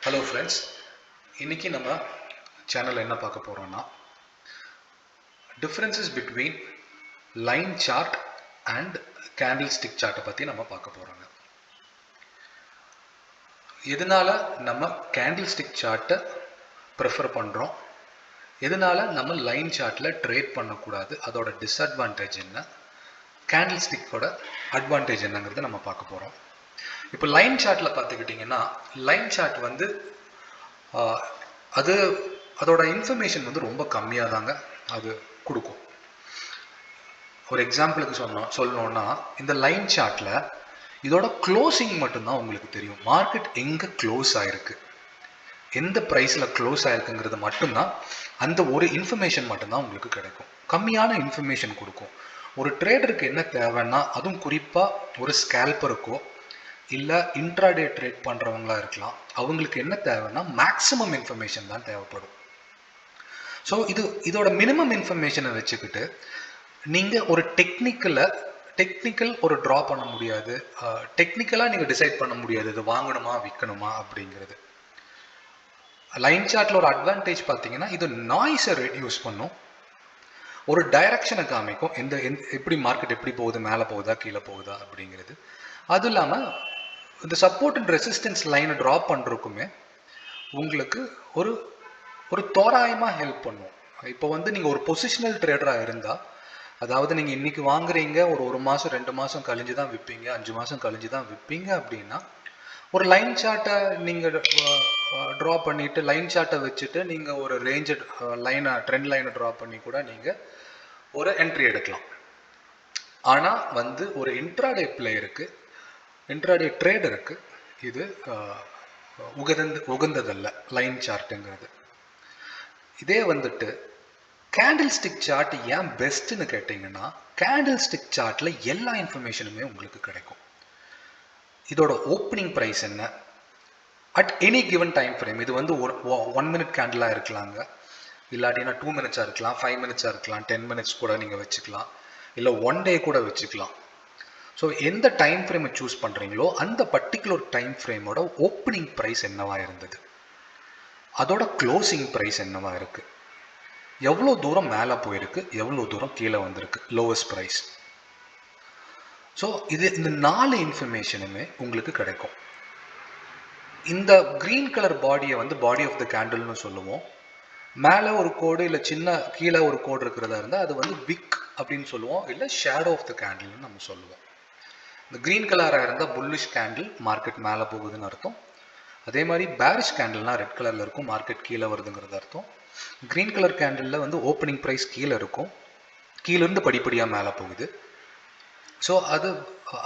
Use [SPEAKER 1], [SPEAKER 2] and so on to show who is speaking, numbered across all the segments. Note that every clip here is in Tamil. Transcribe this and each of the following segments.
[SPEAKER 1] Hello friends, இன்னைக்கு நம்ம சேனல்ல என்ன பார்க்க போறோம்னா differences between line chart and candlestick chart பத்தி நம்ம பார்க்க போறோங்க. எதனால நம்ம candlestick chart prefer பண்றோம், எதனால நம்ம line chartல ட்ரேட் பண்ணக்கூடாது, அதோட disadvantage என்ன, candlestick ஓட advantage என்னங்கிறத நம்ம பார்க்க போறோம். இப்போ லைன் சார்ட்ல பார்த்துக்கிட்டிங்கன்னா லைன் சார்ட் வந்து அதோட இன்ஃபர்மேஷன் வந்து ரொம்ப கம்மியாக தாங்க அது கொடுக்கும். ஒரு எக்ஸாம்பிளுக்கு சொல்லணும்னா இந்த லைன் சார்ட்ல இதோட க்ளோசிங் மட்டும்தான் உங்களுக்கு தெரியும். மார்க்கெட் எங்கே க்ளோஸ் ஆயிருக்கு, எந்த ப்ரைஸில் க்ளோஸ் ஆயிருக்குங்கிறது மட்டும்தான், அந்த ஒரு இன்ஃபர்மேஷன் மட்டும்தான் உங்களுக்கு கிடைக்கும். கம்மியான இன்ஃபர்மேஷன் கொடுக்கும். ஒரு ட்ரேடருக்கு என்ன தேவைன்னா, அதுவும் குறிப்பாக ஒரு ஸ்கேல்பருக்கோ இல்லை இன்ட்ராடே ட்ரேட் பண்ணுறவங்களா இருக்கலாம், அவங்களுக்கு என்ன தேவைன்னா மேக்ஸிமம் இன்ஃபர்மேஷன் தான் தேவைப்படும். ஸோ இதோட மினிமம் இன்ஃபர்மேஷனை வச்சுக்கிட்டு நீங்கள் ஒரு டெக்னிக்கல் ஒரு ட்ரா பண்ண முடியாது, டெக்னிக்கலாக நீங்கள் டிசைட் பண்ண முடியாது இது வாங்கணுமா விற்கணுமா அப்படிங்கிறது. லைன் சார்ட்டில் ஒரு அட்வான்டேஜ் பார்த்தீங்கன்னா இது நாய்ஸை ரெடியூஸ் பண்ணும், ஒரு டைரக்ஷனை காமிக்கும், எப்படி மார்க்கெட் எப்படி போகுது, மேலே போகுதா கீழே போகுதா அப்படிங்கிறது. அதுவும் இல்லாமல் இந்த சப்போர்ட் அண்ட் ரெசிஸ்டன்ஸ் லைனை ட்ரா பண்ணுறதுக்குமே உங்களுக்கு ஒரு தோராயமாக ஹெல்ப் பண்ணும். இப்போ வந்து நீங்கள் ஒரு பொசிஷனல் ட்ரேடராக இருந்தால், அதாவது நீங்கள் இன்றைக்கி வாங்குறீங்க, ஒரு மாதம் 2 மாதம் கழிஞ்சு தான் விற்பீங்க, 5 மாதம் கழிஞ்சு தான் விற்பீங்க அப்படின்னா, ஒரு லைன் சார்ட்டை நீங்கள் ட்ரா பண்ணிவிட்டு லைன் சார்ட்டை வச்சுட்டு நீங்கள் ஒரு ரேஞ்சு ட்ரெண்ட் லைனை ட்ரா பண்ணி கூட நீங்கள் ஒரு என்ட்ரி எடுக்கலாம். ஆனால் வந்து ஒரு இன்ட்ராடே பிளேயருக்கு, இன்ட்ராடே ட்ரேடருக்கு இது உகந்ததல்ல லைன் சார்ட்டுங்கிறது. இதே வந்துட்டு கேண்டில்ஸ்டிக் சார்ட் ஏன் பெஸ்ட்னு கேட்டிங்கன்னா, கேண்டில்ஸ்டிக் சார்ட்டில் எல்லா இன்ஃபர்மேஷனுமே உங்களுக்கு கிடைக்கும். இதோட ஓப்பனிங் ப்ரைஸ் என்ன, at any given time frame, இது வந்து 1 மினிட் கேண்டிலாக இருக்கலாங்க, இல்லாட்டினா 2 மினிட்ஸாக இருக்கலாம், 5 மினிட்ஸாக இருக்கலாம், 10 மினிட்ஸ் கூட நீங்கள் வச்சுக்கலாம், இல்லை 1 டே கூட வச்சுக்கலாம். ஸோ எந்த டைம் ஃப்ரேமை சூஸ் பண்ணுறீங்களோ அந்த பர்டிகுலர் டைம் ஃப்ரேமோட ஓப்பனிங் ப்ரைஸ் என்னவா இருந்தது, அதோட க்ளோசிங் ப்ரைஸ் என்னவா இருக்குது, எவ்வளோ தூரம் மேலே போயிருக்கு, எவ்வளோ தூரம் கீழே வந்திருக்கு, லோவஸ்ட் ப்ரைஸ். ஸோ இந்த 4 இன்ஃபர்மேஷனுமே உங்களுக்கு கிடைக்கும். இந்த க்ரீன் கலர் பாடியை வந்து பாடி ஆஃப் த கேண்டில்னு சொல்லுவோம். மேலே ஒரு கோடு இல்லை சின்ன கீழே ஒரு கோடு இருக்கிறதா இருந்தால் அது வந்து விக் அப்படின்னு சொல்லுவோம், இல்லை ஷேடோ ஆஃப் த கேண்டில்னு நம்ம சொல்லுவோம். இந்த க்ரீன் கலராக இருந்தால் புல்லிஷ் கேண்டில், மார்க்கெட் மேலே போகுதுன்னு அர்த்தம். அதே மாதிரி பேரிஷ் கேண்டில்னால் ரெட் கலரில் இருக்கும், மார்க்கெட் கீழே வருதுங்கிறது அர்த்தம். க்ரீன் கலர் கேண்டிலில் வந்து ஓப்பனிங் ப்ரைஸ் கீழே இருக்கும், கீழேருந்து படிப்படியாக மேலே போகுது. ஸோ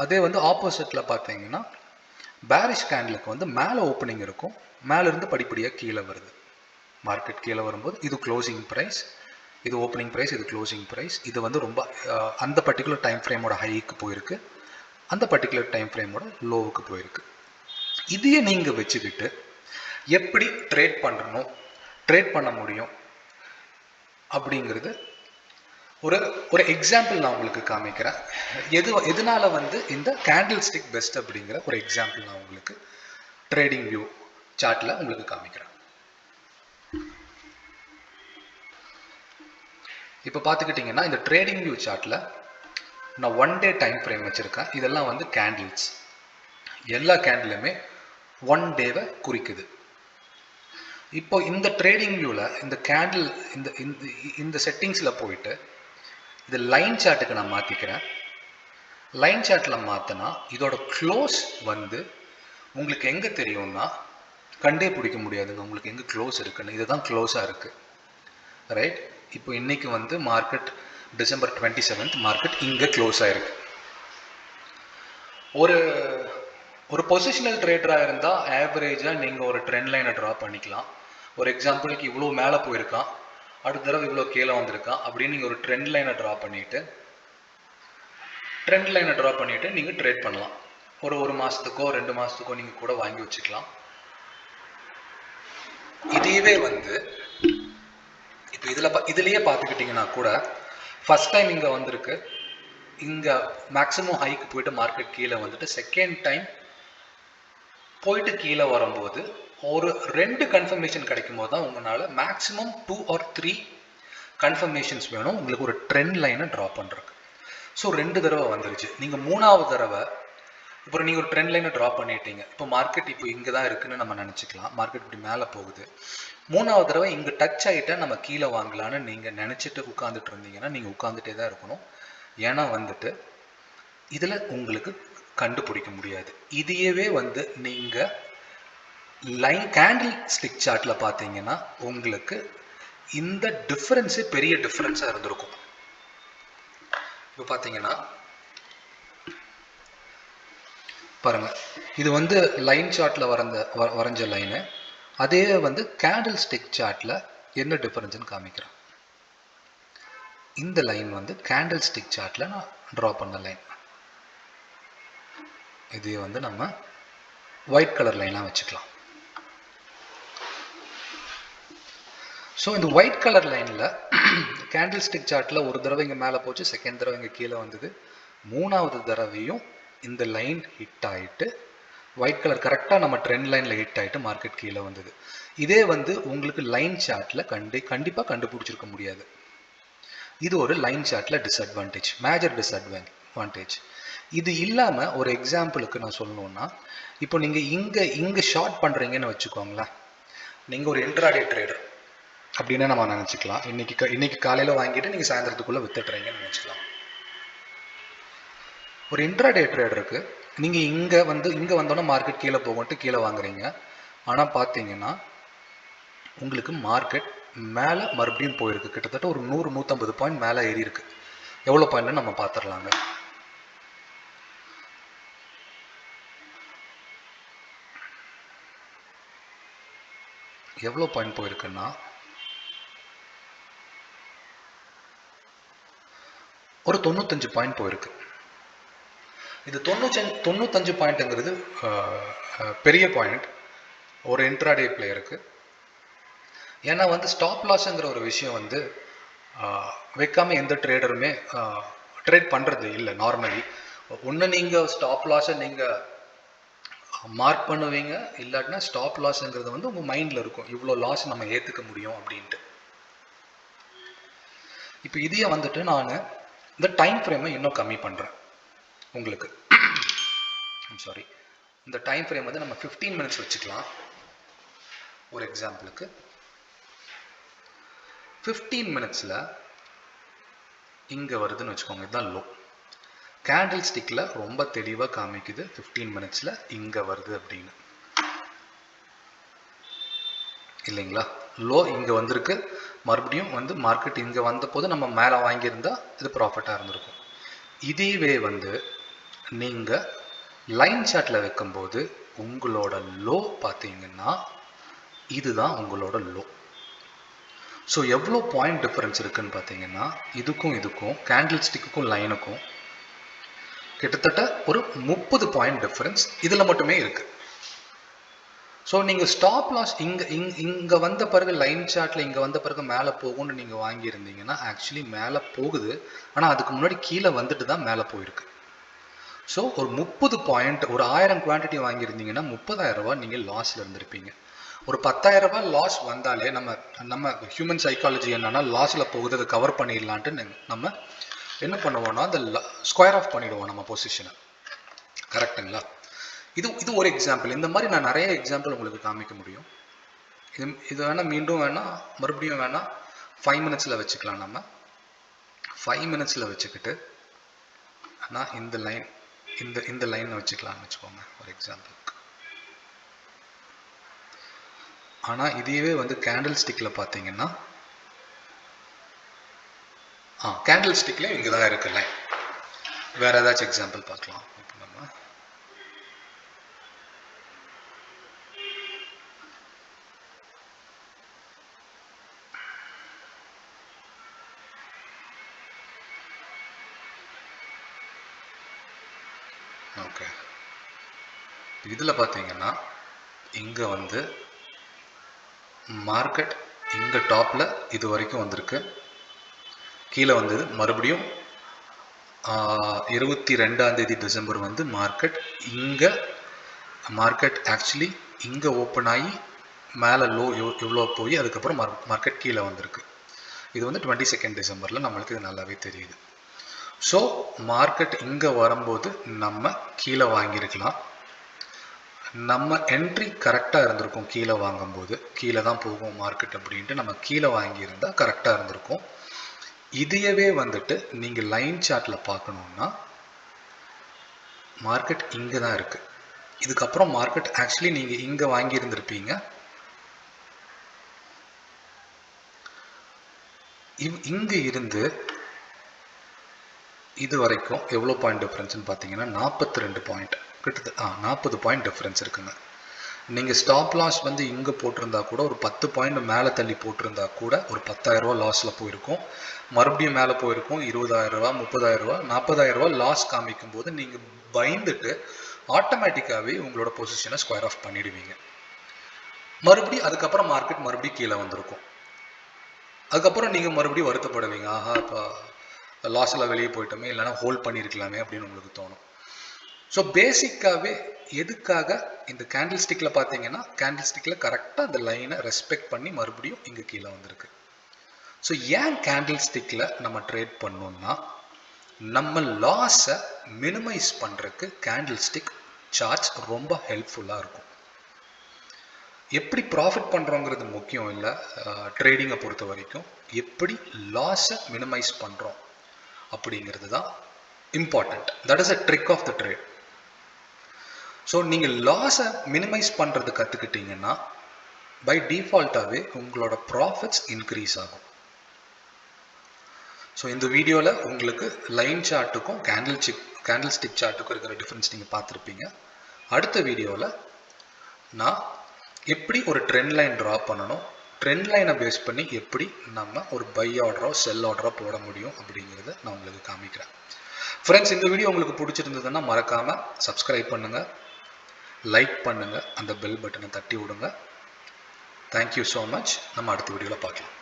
[SPEAKER 1] அதே வந்து ஆப்போசிட்டில் பார்த்தீங்கன்னா பேரிஷ் கேண்டிலுக்கு வந்து மேலே ஓப்பனிங் இருக்கும், மேலேருந்து படிப்படியாக கீழே வருது. மார்க்கெட் கீழே வரும்போது இது க்ளோசிங் ப்ரைஸ், இது ஓப்பனிங் ப்ரைஸ், இது க்ளோசிங் ப்ரைஸ். இது வந்து ரொம்ப அந்த பர்டிகுலர் டைம் ஃப்ரேமோட ஹைக்கு போயிருக்கு, அந்த பர்டிகுலர் டைம் ஃப்ரேமோட லோவுக்கு போயிருக்கு. இதையே நீங்கள் வச்சுக்கிட்டு எப்படி ட்ரேட் பண்ண முடியும் அப்படிங்கிறது ஒரு எக்ஸாம்பிள் நான் உங்களுக்கு காமிக்கிறேன். எதனால வந்து இந்த கேண்டில் ஸ்டிக் பெஸ்ட் அப்படிங்கிற ஒரு எக்ஸாம்பிள் நான் உங்களுக்கு ட்ரேடிங் வியூ சார்ட்ல உங்களுக்கு காமிக்கிறேன். இப்போ பார்த்துக்கிட்டிங்கன்னா இந்த ட்ரேடிங் வியூ சார்ட்ல நான் 1 டே டைம் ஃப்ரேம் வச்சுருக்கேன். இதெல்லாம் வந்து கேண்டில்ஸ், எல்லா கேண்டிலுமே 1 டேவை குறிக்குது. இப்போ இந்த ட்ரேடிங் வியூவில் இந்த கேண்டில் இந்த செட்டிங்ஸில் போயிட்டு இது லைன் சார்ட்டுக்கு நான் மாற்றிக்கிறேன். லைன் சார்ட்டில் மாற்றினா இதோட க்ளோஸ் வந்து உங்களுக்கு எங்கே தெரியும்னா கண்டே பிடிக்க முடியாதுங்க, உங்களுக்கு எங்கே க்ளோஸ் இருக்குன்னு. இதுதான் க்ளோஸாக இருக்குது, ரைட். இப்போ இன்னைக்கு வந்து மார்க்கெட் December 27th மார்க்கெட் இங்கே க்ளோஸ் ஆயிருக்கு. ஒரு பொசிஷனல் ட்ரேடராக இருந்தால் ஆவரேஜாக நீங்கள் ஒரு ட்ரெண்ட் லைனை ட்ரா பண்ணிக்கலாம். ஒரு எக்ஸாம்பிளுக்கு இவ்வளோ மேலே போயிருக்கான், அடுத்த தடவை இவ்வளோ கீழே வந்திருக்கான் அப்படின்னு நீங்கள் ஒரு ட்ரெண்ட் லைனை ட்ரா பண்ணிவிட்டு நீங்கள் ட்ரேட் பண்ணலாம். ஒரு மாதத்துக்கோ 2 மாதத்துக்கோ நீங்கள் கூட வாங்கி வச்சுக்கலாம். இதுவே வந்து இப்போ இதுலேயே பார்த்துக்கிட்டிங்கன்னா கூட ஃபர்ஸ்ட் டைம் இங்கே வந்திருக்கு, இங்கே மேக்ஸிமம் ஹைக்கு போயிட்டு மார்க்கெட் கீழே வந்துட்டு செகண்ட் டைம் போயிட்டு கீழே வரும்போது ஒரு 2 கன்ஃபர்மேஷன் கிடைக்கும் போது தான் உங்களால் மேக்ஸிமம் 2 or 3 கன்ஃபர்மேஷன்ஸ் வேணும் உங்களுக்கு ஒரு ட்ரெண்ட் லைனை ட்ரா பண்ணுறதுக்கு. ஸோ 2 தடவை வந்துருச்சு. நீங்கள் 3வது தடவை இப்போ நீங்கள் ஒரு ட்ரெண்ட் லைனை ட்ரா பண்ணிட்டீங்க. இப்போ மார்க்கெட் இப்போ இங்கே தான் இருக்குன்னு நம்ம நினச்சிக்கலாம். மார்க்கெட் இப்படி மேலே போகுது. 3வது தடவை இங்கே டச் ஆகிட்டா நம்ம கீழே வாங்கலான்னு நீங்கள் நினச்சிட்டு உட்காந்துட்டு இருந்தீங்கன்னா நீங்கள் உட்காந்துட்டே தான் இருக்கணும். ஏன்னா வந்துட்டு இதில் உங்களுக்கு கண்டுபிடிக்க முடியாது. இதையவே வந்து நீங்கள் கேண்டில் ஸ்டிக் சார்ட்டில் பார்த்தீங்கன்னா உங்களுக்கு இந்த டிஃபரன்ஸே பெரிய டிஃபரன்ஸாக இருந்திருக்கும். இப்போ பார்த்தீங்கன்னா பாருங்க, இது வந்து லைன் சார்ட்டில் வரைஞ்ச லைனு. அதே வந்து கேண்டில் ஸ்டிக் சார்ட்டில் என்ன டிஃபரன்ஸ்னு காமிக்கிறேன். இந்த லைன் வந்து கேண்டில் ஸ்டிக் சார்ட்டில் நான் ட்ரா பண்ண லைன். இது வந்து நம்ம ஒயிட் கலர் லைனாக வச்சுக்கலாம். ஸோ இந்த ஒயிட் கலர் லைனில் கேண்டில் ஸ்டிக் சார்ட்டில் ஒரு தடவை இங்கே மேலே போச்சு, செகண்ட் தடவை இங்கே கீழே வந்தது, 3வது தடவையும் இந்த லைன் ஹிட் ஆகிட்டு ஒயிட் கலர் கரெக்டாக நம்ம ட்ரெண்ட் லைனில் ஹிட் ஆகிட்டு மார்க்கெட் கீழே வந்தது. இதே வந்து உங்களுக்கு லைன் சார்ட்டில் கண்டிப்பாக கண்டுபிடிச்சிருக்க முடியாது. இது ஒரு லைன் சார்ட்டில் டிஸ்அட்வான்டேஜ், மேஜர் டிஸ்அட்வான்டேஜ். இது இல்லாமல் ஒரு எக்ஸாம்பிளுக்கு நான் சொல்லணுன்னா, இப்போ நீங்கள் இங்கே ஷார்ட் பண்ணுறீங்கன்னு வச்சுக்கோங்களேன். நீங்கள் ஒரு இன்ட்ராடே ட்ரேடர் அப்படின்னு நம்ம நினச்சிக்கலாம். இன்னைக்கு காலையில் வாங்கிட்டு நீங்கள் சாயந்தரத்துக்குள்ளே வித்துட்றீங்கன்னு நினச்சிக்கலாம். ஒரு இன்ட்ராடே ட்ரேடருக்கு நீங்கள் இங்கே வந்தோன்னா மார்க்கெட் கீழே போகட்டு கீழே வாங்குறீங்க. ஆனால் பார்த்தீங்கன்னா உங்களுக்கு மார்க்கெட் மேலே மறுபடியும் போயிருக்கு. கிட்டத்தட்ட ஒரு 100-150 பாயிண்ட் மேலே ஏறி இருக்கு. எவ்வளோ பாயிண்ட்னு நம்ம பார்த்துடலாங்க. எவ்வளோ பாயிண்ட் போயிருக்குன்னா ஒரு 95 பாயிண்ட் போயிருக்கு. இது 95 பாயிண்ட்டுங்கிறது பெரிய பாயிண்ட் ஒரு இன்ட்ராடே பிளேயருக்கு. ஏன்னா வந்து ஸ்டாப் லாஸ்ங்கிற ஒரு விஷயம் வந்து வைக்காம எந்த ட்ரேடருமே ட்ரேட் பண்ணுறது இல்லை. நார்மலி ஒன்று நீங்கள் ஸ்டாப் லாஸை நீங்கள் மார்க் பண்ணுவீங்க, இல்லாட்டினா ஸ்டாப் லாஸ்ங்கிறது வந்து உங்கள் மைண்டில் இருக்கும், இவ்வளோ லாஸ் நம்ம ஏற்றுக்க முடியும் அப்படின்ட்டு. இப்போ இதையே வந்துட்டு நான் இந்த டைம் ஃப்ரேமை இன்னும் கம்மி பண்ணுறேன் உங்களுக்கு. சாரி, இந்த டைம் ஃப்ரேம் வந்து நம்ம 15 மினிட்ஸ் வச்சுக்கலாம். ஒரு எக்ஸாம்பிளுக்கு 15 மினிட்ஸில் இங்கே வருதுன்னு வச்சுக்கோங்க. இதுதான் லோ. கேண்டில் ஸ்டிக்கில் ரொம்ப தெளிவாக காமிக்குது 15 மினிட்ஸில் இங்கே வருது அப்படின்னு, இல்லைங்களா? லோ இங்கே வந்திருக்கு, மறுபடியும் வந்து மார்க்கெட் இங்கே வந்த போது நம்ம மேலே வாங்கியிருந்தா இது ப்ராஃபிட்டாக இருந்திருக்கும். இதுவே வந்து நீங்கள் லைன் சார்ட்டில் வைக்கும்போது உங்களோட லோ பார்த்தீங்கன்னா இதுதான் உங்களோட லோ. ஸோ எவ்வளோ பாயிண்ட் டிஃபரன்ஸ் இருக்குன்னு பார்த்தீங்கன்னா இதுக்கும் கேண்டில் ஸ்டிக்குக்கும் லைனுக்கும் கிட்டத்தட்ட ஒரு 30 பாயிண்ட் டிஃபரன்ஸ் இதில் மட்டுமே இருக்கு. ஸோ நீங்கள் ஸ்டாப் லாஸ் இங்கே வந்த பிறகு லைன் சார்ட்டில் இங்கே வந்த பிறகு மேலே போகும்னு நீங்கள் வாங்கியிருந்தீங்கன்னா ஆக்சுவலி மேலே போகுது, ஆனால் அதுக்கு முன்னாடி கீழே வந்துட்டு தான் மேலே போயிருக்கு. ஸோ ஒரு 30 பாயிண்ட், ஒரு 1000 குவான்டிட்டி வாங்கியிருந்தீங்கன்னா 30,000 ரூபாய் நீங்கள் லாஸில் இருந்திருப்பீங்க. ஒரு 10,000 ரூபாய் லாஸ் வந்தாலே நம்ம ஹியூமன் சைக்காலஜி என்னன்னா லாஸில் போகுது, அதை கவர் பண்ணிடலான்ட்டு நம்ம என்ன பண்ணுவோம்னா அந்த ஸ்கொயர் ஆஃப் பண்ணிடுவோம் நம்ம பொசிஷனை. கரெக்டுங்களா? இது ஒரு எக்ஸாம்பிள். இந்த மாதிரி நான் நிறைய எக்ஸாம்பிள் உங்களுக்கு காமிக்க முடியும். இது வேணால் மீண்டும் வேணால் மறுபடியும் வேணால் 5 மினிட்ஸில் வச்சுக்கலாம். நம்ம 5 மினிட்ஸில் வச்சுக்கிட்டு ஆனால் இந்த லைன் வச்சுக்கலாம்னு வச்சுக்கோங்க ஒரு எக்ஸாம்பிளுக்கு. ஆனால் இதையவே வந்து கேண்டில் ஸ்டிக்கில் பார்த்தீங்கன்னா கேண்டில் ஸ்டிக்லேயும் இங்கே தான் இருக்கு லைன். வேற ஏதாச்சும் எக்ஸாம்பிள் பார்க்கலாம். இப்போ நம்ம ஓகே, இதில் பார்த்தீங்கன்னா இங்கே வந்து மார்க்கெட் இங்கே டாப்பில் இது வரைக்கும் வந்திருக்கு, கீழே வந்தது. மறுபடியும் 22ஆம் தேதி டிசம்பர் வந்து மார்க்கெட் இங்கே மார்க்கெட் ஆக்சுவலி இங்கே ஓப்பன் ஆகி மேலே லோ எவ்வளோ போய் அதுக்கப்புறம் மார்க்கெட் கீழே வந்திருக்கு. இது வந்து 22 டிசம்பரில் நம்மளுக்கு இது நல்லாவே தெரியுது. ஸோ மார்க்கெட் இங்கே வரும்போது நம்ம கீழே வாங்கியிருக்கலாம். நம்ம என்ட்ரி கரெக்டாக இருந்திருக்கும். கீழே வாங்கும்போது கீழே தான் போகும் மார்க்கெட் அப்படின்ட்டு நம்ம கீழே வாங்கியிருந்தால் கரெக்டாக இருந்திருக்கும். இதையவே வந்துட்டு நீங்கள் லைன் சார்ட்டில் பார்க்கணுன்னா மார்க்கெட் இங்கே தான் இருக்குது. இதுக்கப்புறம் மார்க்கெட் ஆக்சுவலி நீங்கள் இங்கே வாங்கியிருந்திருப்பீங்க. இங்கே இருந்து இது வரைக்கும் எவ்வளோ பாயிண்ட் டிஃப்ரென்ஸ்னு பார்த்தீங்கன்னா 42 பாயிண்ட், கிட்டத்தட்ட 40 பாயிண்ட் டிஃப்ரென்ஸ் இருக்குங்க. நீங்கள் ஸ்டாப் லாஸ் வந்து இங்கே போட்டிருந்தா கூட ஒரு 10 பாயிண்ட் மேலே தள்ளி போட்டிருந்தா கூட ஒரு 10,000 ரூபா லாஸில் போயிருக்கும். மறுபடியும் மேலே போயிருக்கும் 20,000 ரூபா, 30,000 ரூபா, 40,000 ரூபா லாஸ் காமிக்கும் போது நீங்கள் பயந்துட்டு ஆட்டோமேட்டிக்காகவே உங்களோட பொசிஷனை ஸ்கொயர் ஆஃப் பண்ணிடுவீங்க. மறுபடியும் அதுக்கப்புறம் மார்க்கெட் மறுபடியும் கீழே வந்திருக்கும். அதுக்கப்புறம் நீங்கள் மறுபடியும் வருத்தப்படுவீங்க, ஆஹா இப்போ லாஸில் வெளியே போயிட்டோமே, இல்லைனா ஹோல்ட் பண்ணியிருக்கலாமே அப்படின்னு உங்களுக்கு தோணும். ஸோ பேசிக்காகவே எதுக்காக இந்த கேண்டில் ஸ்டிக்கில் பார்த்தீங்கன்னா கேண்டில் ஸ்டிக்கில் கரெக்டாக அந்த லைனை ரெஸ்பெக்ட் பண்ணி மறுபடியும் இங்கே கீழே வந்திருக்கு. ஸோ ஏன் கேண்டில் ஸ்டிக்கில் நம்ம ட்ரேட் பண்ணோம்னா நம்ம லாஸை மினிமைஸ் பண்ணுறதுக்கு கேண்டில் ஸ்டிக் சார்ட்ஸ் ரொம்ப ஹெல்ப்ஃபுல்லாக இருக்கும். எப்படி ப்ராஃபிட் பண்ணுறோங்கிறது முக்கியம் இல்லை, ட்ரேடிங்கை பொறுத்த வரைக்கும் எப்படி லாஸை மினிமைஸ் பண்ணுறோம் அப்படிங்கிறது தான் important. That is a trick of the trade. So நீங்கள் லாஸை மினிமைஸ் பண்ணுறது கற்றுக்கிட்டீங்கன்னா பை டிஃபால்ட்டாகவே உங்களோட ப்ராஃபிட்ஸ் இன்க்ரீஸ் ஆகும். ஸோ இந்த வீடியோவில் உங்களுக்கு லைன் சார்ட்டுக்கும் கேண்டில் ஸ்டிக் சார்ட்டுக்கும் இருக்கிற டிஃப்ரென்ஸ் நீங்கள் பார்த்துருப்பீங்க. அடுத்த வீடியோவில் நான் எப்படி ஒரு ட்ரெண்ட் லைன் ட்ரா பண்ணணும், ட்ரெண்ட் லைனை பேஸ் பண்ணி எப்படி நம்ம ஒரு பை ஆர்டரோ செல் ஆர்டரோ போட முடியும் அப்படிங்கிறத நான் உங்களுக்கு காமிக்கிறேன். ஃப்ரெண்ட்ஸ், இந்த வீடியோ உங்களுக்கு பிடிச்சிருந்ததுன்னா மறக்காமல் சப்ஸ்கிரைப் பண்ணுங்கள், லைக் பண்ணுங்கள், அந்த பெல் பட்டனை தட்டி விடுங்க. Thank you so much. நம்ம அடுத்த வீடியோவில் பார்க்கலாம்.